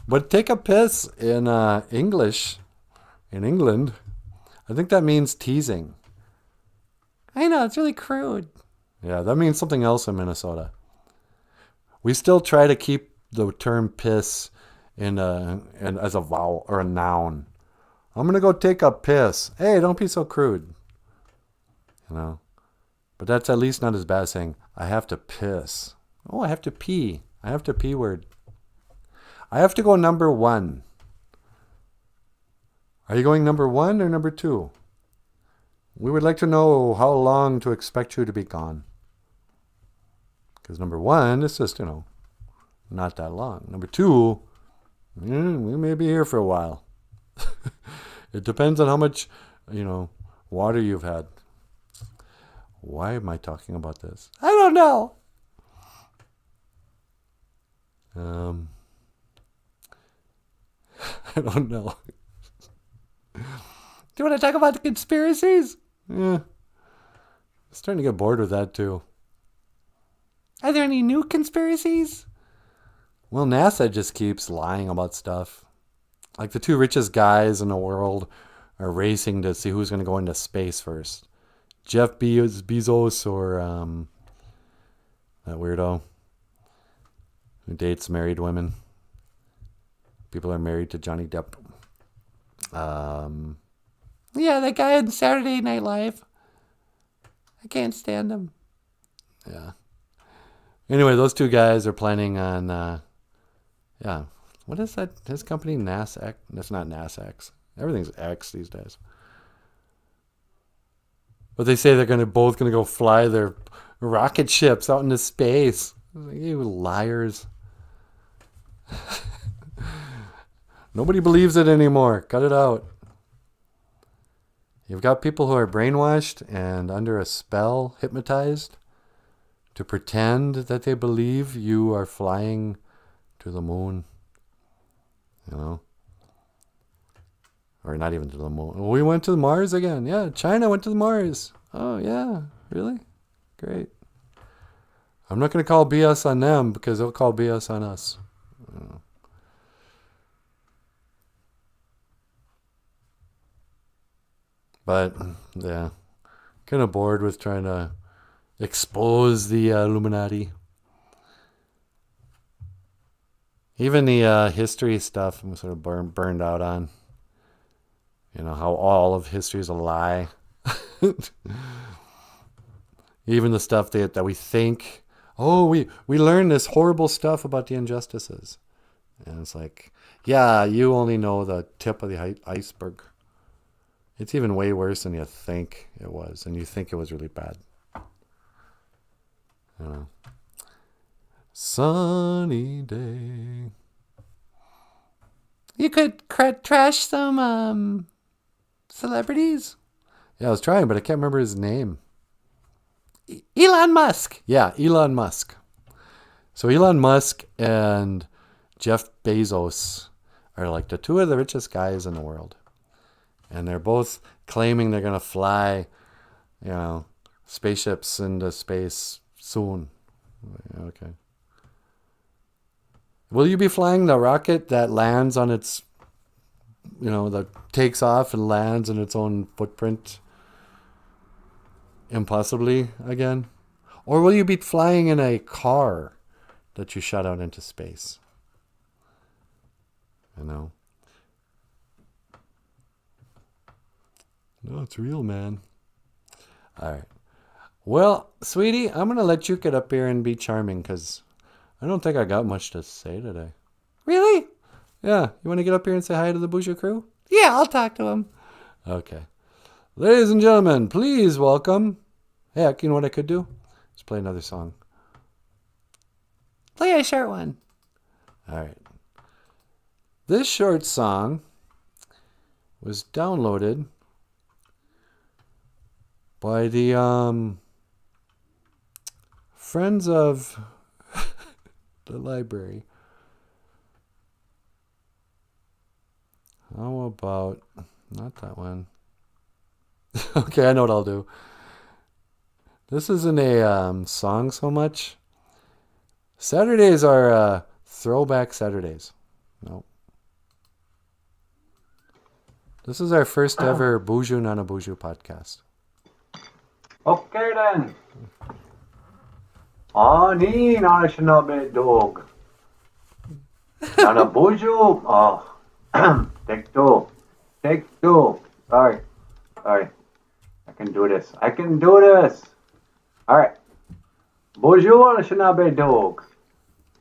But take a piss in English, in England, I think that means teasing. I know, it's really crude. Yeah, that means something else in Minnesota. We still try to keep the term piss in as a vowel or a noun. I'm going to go take a piss. Hey, don't be so crude. You know? But that's at least not as bad as saying, I have to piss. Oh, I have to pee. I have to pee word. I have to go number 1. Are you going number 1 or number 2? We would like to know how long to expect you to be gone. Because number 1 is just, you know, not that long. Number 2, we may be here for a while. It depends on how much, you know, water you've had. Why am I talking about this? I don't know. I don't know. Do you want to talk about the conspiracies? Yeah. I'm starting to get bored with that too. Are there any new conspiracies? Well, NASA just keeps lying about stuff. Like the 2 richest guys in the world are racing to see who's going to go into space first. Jeff Bezos or that weirdo who dates married women. People are married to Johnny Depp. Yeah, that guy on Saturday Night Live. I can't stand him. Yeah. Anyway, those 2 guys are planning on, yeah. What is that? His company, NASAX? That's not NASAX. Everything's X these days. But they say they're both going to go fly their rocket ships out into space. Like, you liars. Nobody believes it anymore. Cut it out. You've got people who are brainwashed and under a spell, hypnotized, to pretend that they believe you are flying to the moon. You know? Or not even to the moon. We went to Mars again. Yeah, China went to the Mars. Oh, yeah. Really? Great. I'm not going to call BS on them because they'll call BS on us. But, yeah. Kind of bored with trying to expose the Illuminati. Even the history stuff I'm sort of burned out on. You know, how all of history is a lie. Even the stuff that we think, oh, we learned this horrible stuff about the injustices. And it's like, yeah, you only know the tip of the iceberg. It's even way worse than you think it was. And you think it was really bad. You know. Sunny day. You could trash some celebrities. Yeah, I was trying, but I can't remember his name. Elon Musk. Yeah, Elon Musk. So Elon Musk and Jeff Bezos are like the two of the richest guys in the world. And they're both claiming they're going to fly, you know, spaceships into space soon. Okay. Will you be flying the rocket that lands on its, you know, that takes off and lands in its own footprint impossibly again? Or will you be flying in a car that you shot out into space? You know? No, it's real, man. All right. Well, sweetie, I'm going to let you get up here and be charming because I don't think I got much to say today. Really? Yeah. You want to get up here and say hi to the BOOZHOO crew? Yeah, I'll talk to them. Okay. Ladies and gentlemen, please welcome. Heck, you know what I could do? Let's play another song. Play a short one. All right. This short song was downloaded by the friends of the library. How about not that one? Okay, I know what I'll do. This isn't a song so much. Saturdays are throwback Saturdays. No. This is our first ever BOOZHOO NANABOOZHOO podcast. Okay then. Ani Nanashinabe dog. NANABOOZHOO. Oh, take two. Take two. Sorry. I can do this. Alright. BOOZHOO Nanashinabe dog.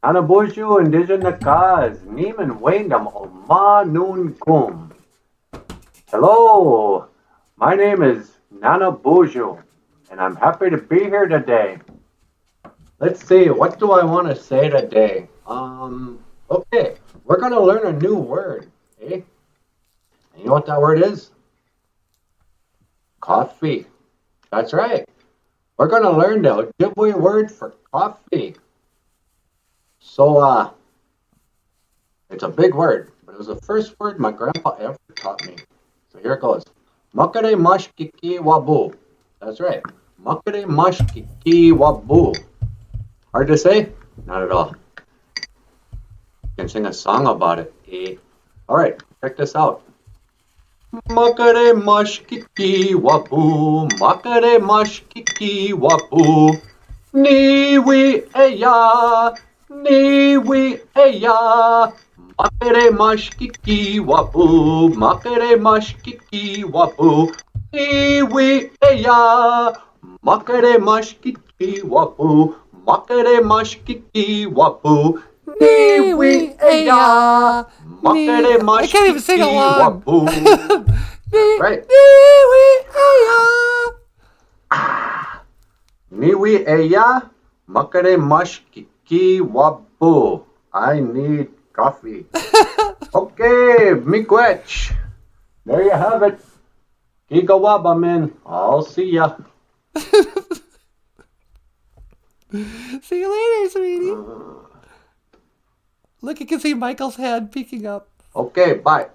NANABOOZHOO indigenous cause. Niemen Wendam Oma Nun Kum. Hello. My name is NANABOOZHOO. And I'm happy to be here today. Let's see, what do I want to say today? Okay, we're going to learn a new word, eh? And you know what that word is? Coffee. That's right. We're going to learn the Ojibwe word for coffee. So, it's a big word, but it was the first word my grandpa ever taught me. So here it goes. Makare mashkiki wabu. That's right. Makare mashkiki wabu. Hard to say? Not at all. You can sing a song about it. Eh? Alright, check this out. Makare mashkiki wabu. Makare mashkiki wabu. Niwi eya. Niwi eya. Makare mashkiki wabu. Makare mashkiki wabu. Niwi eya. Makare mashkiki wabu. Makare mashkiki wabu. Niwi eya. Makare mashkiki wabu. I can't even sing along. Right. Niwi eya. Niwi eya. Makare mashkiki wabu. I need coffee. Okay, miigwech. There you have it. Gigawaba, man. I'll see ya. See you later, sweetie. Look, you can see Michael's hand peeking up. Okay, bye.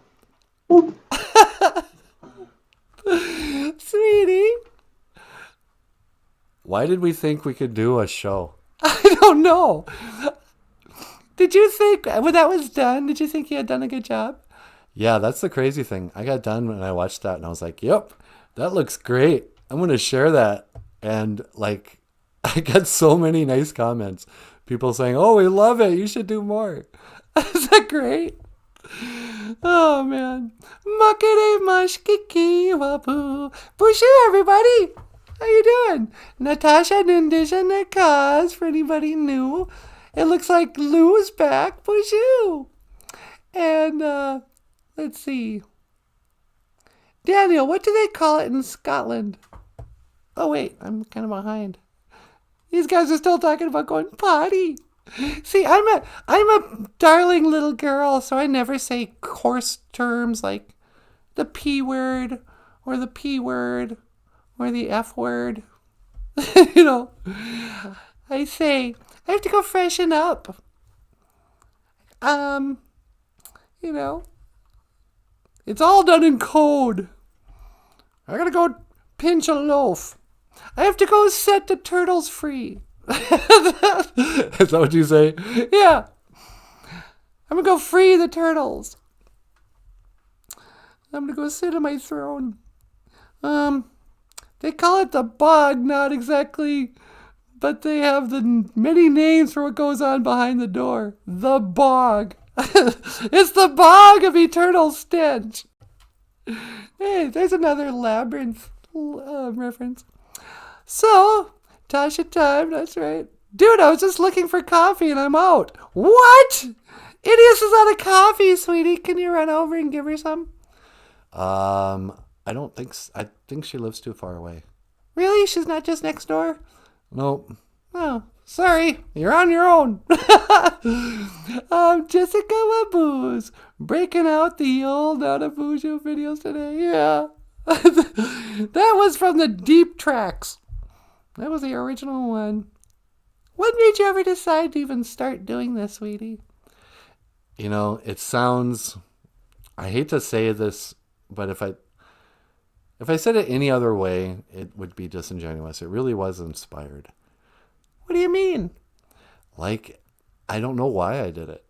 Sweetie. Why did we think we could do a show? I don't know. Did you think, when that was done, did you think you had done a good job? Yeah, that's the crazy thing. I got done when I watched that and I was like, yep, that looks great. I'm going to share that. And like, I got so many nice comments. People saying, oh, we love it. You should do more. Is that great? Oh, man. Makere mashkiki wabu. BOOZHOO, everybody. How you doing? Natasha Nindisha Nakaz, for anybody new. It looks like Lou's back. BOOZHOO. And, let's see. Daniel, what do they call it in Scotland? Oh, wait. I'm kind of behind. These guys are still talking about going potty. See, I'm a darling little girl, so I never say coarse terms like the P word or the P word or the F word. You know, I say, I have to go freshen up. You know, it's all done in code. I gotta go pinch a loaf. I have to go set the turtles free. Is that what you say? Yeah. I'm gonna go free the turtles. I'm gonna go sit on my throne. They call it the bog, not exactly, but they have the many names for what goes on behind the door. The bog. It's the bog of eternal stench. Hey, there's another labyrinth reference. So, Tasha time, that's right. Dude, I was just looking for coffee and I'm out. What? Idios is out of coffee, sweetie. Can you run over and give her some? I don't think I think she lives too far away. Really? She's not just next door? Nope. Oh, sorry. You're on your own. Jessica Waboos breaking out the old Nanaboozhoo videos today. Yeah. That was from the deep tracks. That was the original one. When did you ever decide to even start doing this, sweetie? You know, it sounds, I hate to say this, but if I said it any other way, it would be disingenuous. It really was inspired. What do you mean? Like, I don't know why I did it.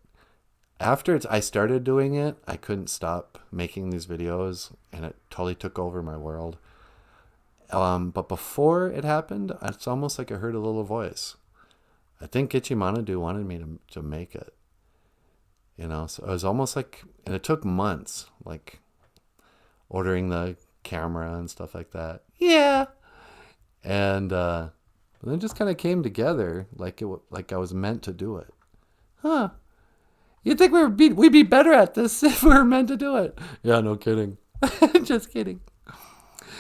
After I started doing it, I couldn't stop making these videos, and it totally took over my world. But before it happened, it's almost like I heard a little voice. I think Ichimanadu wanted me to make it. You know, so it was almost like, and it took months, like ordering the camera and stuff like that. Yeah. And then it just kind of came together, like like I was meant to do it. Huh. You'd think we'd be better at this if we were meant to do it. Yeah, no kidding. Just kidding.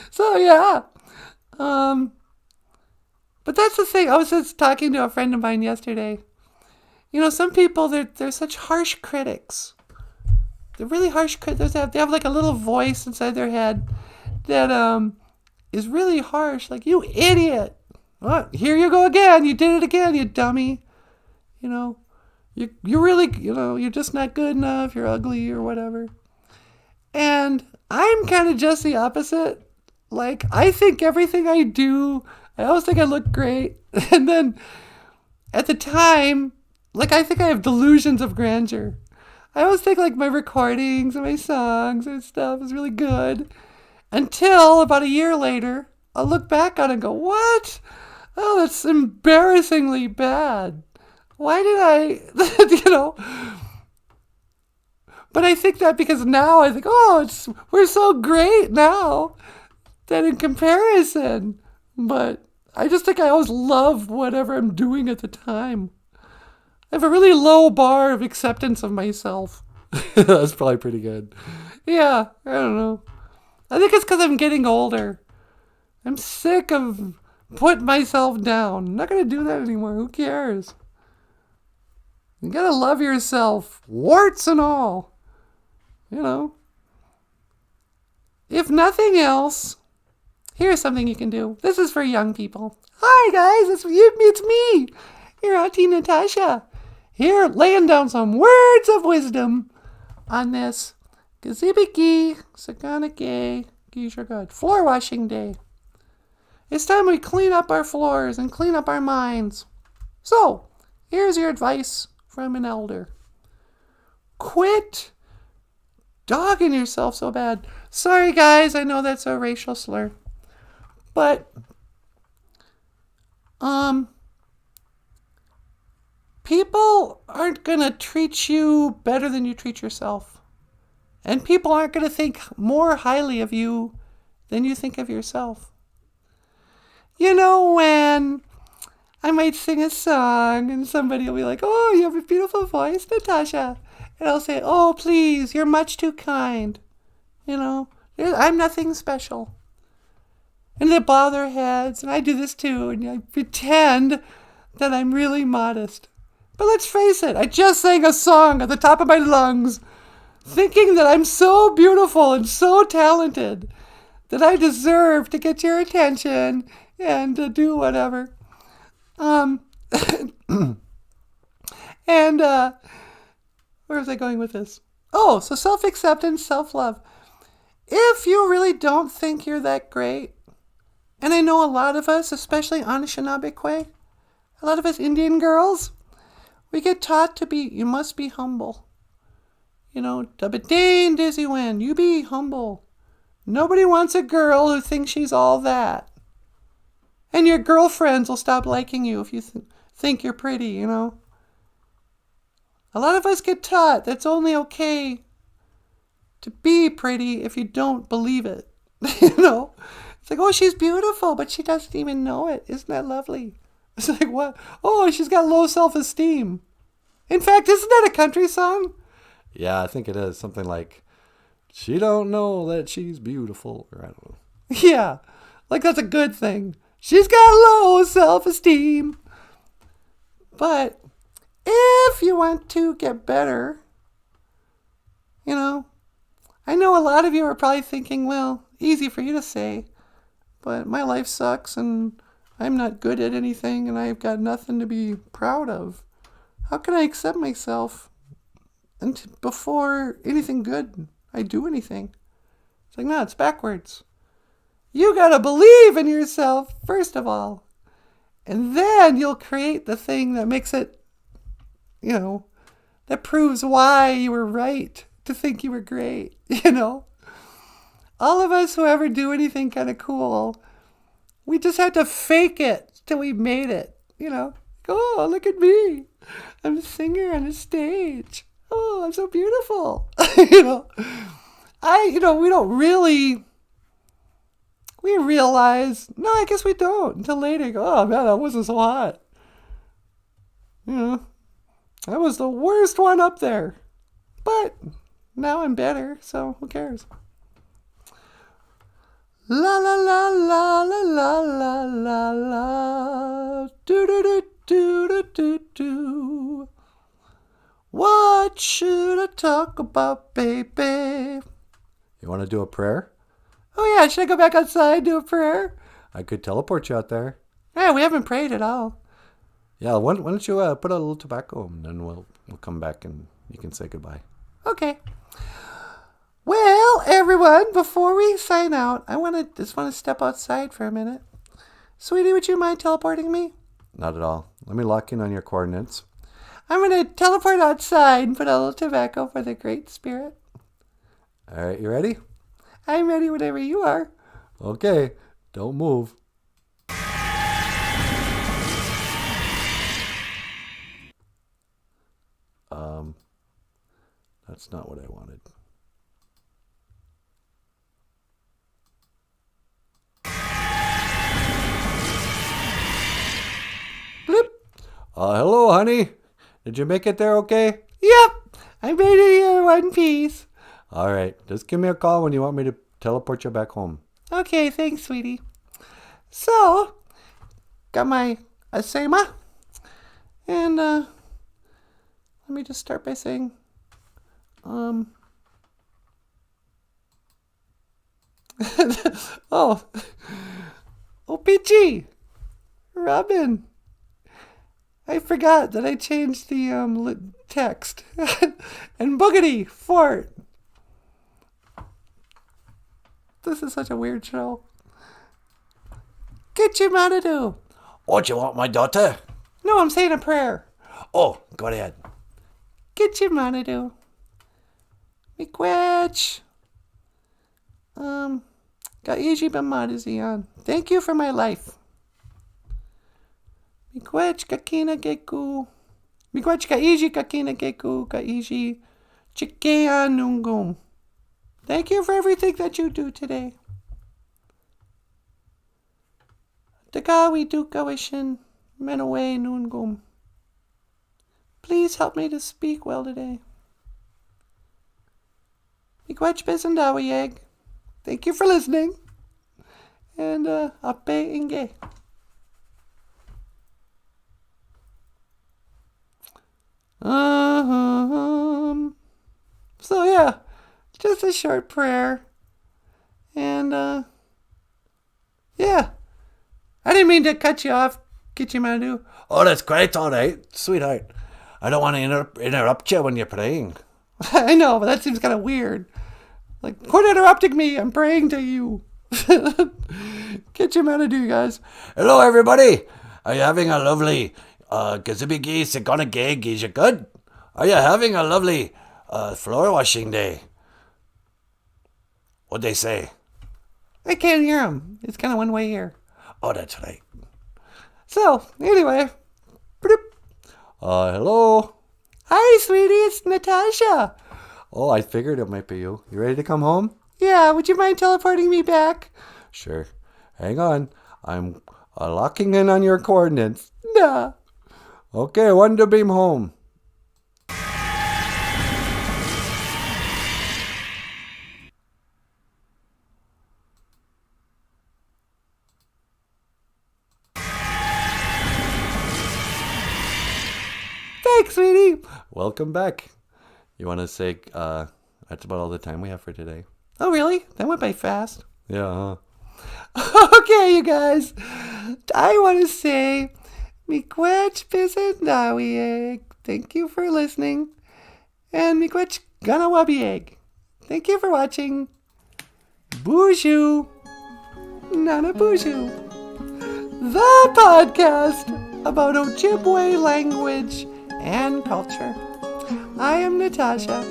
So yeah. But that's the thing. I was just talking to a friend of mine yesterday. You know, some people, they're such harsh critics. They're really harsh critics. They have like a little voice inside their head that is really harsh. Like, you idiot. What? Here you go again. You did it again, you dummy. You know, you're really, you know, you're just not good enough. You're ugly or whatever. And I'm kind of just the opposite. Like, I think everything I do, I always think I look great. And then at the time, like, I think I have delusions of grandeur. I always think, like, my recordings and my songs and stuff is really good. Until about a year later, I'll look back on it and go, what? Oh, that's embarrassingly bad. Why did I, you know? But I think that because now I think, oh, we're so great now that in comparison. But I just think I always love whatever I'm doing at the time. I have a really low bar of acceptance of myself. That's probably pretty good. Yeah, I don't know. I think it's because I'm getting older. I'm sick of putting myself down. I'm not going to do that anymore. Who cares? You got to love yourself, warts and all. You know. if nothing else, here's something you can do. This is for young people. Hi guys, it's me, your Auntie Natasha. Here, laying down some words of wisdom on this Gazibiki Saganake Gishagad floor washing day. It's time we clean up our floors and clean up our minds. So, here's your advice from an elder. Quit dogging yourself so bad. Sorry guys, I know that's a racial slur. But, people aren't going to treat you better than you treat yourself. And people aren't going to think more highly of you than you think of yourself. You know, when I might sing a song and somebody will be like, oh, you have a beautiful voice, Natasha. And I'll say, oh, please, you're much too kind. You know, I'm nothing special. And they bow their heads, and I do this too, and I pretend that I'm really modest. But let's face it, I just sang a song at the top of my lungs, thinking that I'm so beautiful and so talented that I deserve to get your attention and to do whatever. Where was I going with this? Oh, so self-acceptance, self-love. If you really don't think you're that great, and I know a lot of us, especially Anishinaabe, a lot of us Indian girls, we get taught to be, you must be humble. You know, Dabadane Dizzy Wen, you be humble. Nobody wants a girl who thinks she's all that. And your girlfriends will stop liking you if you think you're pretty, you know. A lot of us get taught that's only okay to be pretty if you don't believe it. You know? It's like, oh, she's beautiful, but she doesn't even know it. Isn't that lovely? It's like, what? Oh, she's got low self-esteem. In fact, isn't that a country song? Yeah, I think it is. Something like, she don't know that she's beautiful. Or I don't know. Yeah, like that's a good thing. She's got low self-esteem. But if you want to get better, you know, I know a lot of you are probably thinking, well, easy for you to say, but my life sucks and I'm not good at anything and I've got nothing to be proud of. How can I accept myself before anything good I do anything? It's like, no, it's backwards. You gotta believe in yourself, first of all. And then you'll create the thing that makes it, you know, that proves why you were right to think you were great, you know. All of us who ever do anything kind of cool, we just had to fake it till we made it, you know. Oh, look at me. I'm a singer on a stage. Oh, I'm so beautiful. You know, we don't really, we realize, no, I guess we don't until later. You go, oh man, that wasn't so hot. You know, I was the worst one up there. But now I'm better, so who cares? La la la la la la la la la do do do do do do do. What should I talk about, baby? You want to do a prayer? Oh yeah, should I go back outside and do a prayer? I could teleport you out there. Yeah, we haven't prayed at all. Yeah, why don't you put a little tobacco and then we'll come back and you can say goodbye. Okay. Well, everyone, before we sign out, I just want to step outside for a minute. Sweetie, would you mind teleporting me? Not at all. Let me lock in on your coordinates. I'm going to teleport outside and put a little tobacco for the Great Spirit. All right, you ready? I'm ready whenever you are. Okay, don't move. That's not what I wanted. Bloop. Hello, honey. Did you make it there okay? Yep, I made it here in one piece. All right, just give me a call when you want me to teleport you back home. Okay, thanks, sweetie. So, got my asema. And, let me just start by saying, Oh. Opici. Robin. I forgot that I changed the text. And Boogity. Fort. This is such a weird show. Get your manado. What, you want my daughter? No, I'm saying a prayer. Oh, go ahead. Get your manado. Miigwech. Kaiji bamadazian. Thank you for my life. Miigwech kakina geku. Miigwech kaiji kakina geku. Kaiji chikea nungum. Thank you for everything that you do today. Dagawi dukawishin menawe nungum. Please help me to speak well today. Miigwech bezandawiyeg. Thank you for listening. And ape inge. So yeah, just a short prayer. And yeah. I didn't mean to cut you off, Kichimadu. Oh, that's great, all right, sweetheart. I don't want to interrupt you when you're praying. I know, but that seems kind of weird. Like, quit interrupting me. I'm praying to you. Kichimadu, guys. Hello, everybody. Are you having a lovely gazibigi sigona gig? Is you good? Are you having a lovely floor washing day? What'd they say? I can't hear him. It's kind of one way here. Oh, that's right. So, anyway. Hello? Hi, sweetie. It's Natasha. Oh, I figured it might be you. You ready to come home? Yeah, would you mind teleporting me back? Sure. Hang on. I'm locking in on your coordinates. Nah. Okay, Wonder Beam home. Thanks, sweetie. Welcome back. You want to say, that's about all the time we have for today. Oh, really? That went by fast. Yeah, huh? Okay, you guys. I want to say, miigwech bizandawieg. Thank you for listening. And miigwech ganawabieg. Thank you for watching. BOOZHOO NANABOOZHOO. The podcast about Ojibwe language and culture. I am Natasha.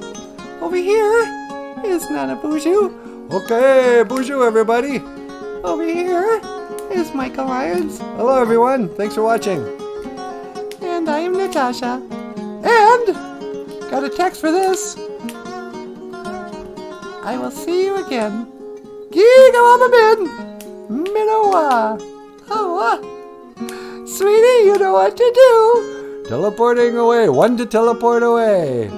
Over here is NANABOOZHOO. Okay, BOOZHOO, everybody. Over here is Michael Lyons. Hello, everyone. Thanks for watching. And I am Natasha. And got a text for this. I will see you again. Gigawaba bin minowa. Oh, sweetie, you know what to do. Teleporting away. One to teleport away.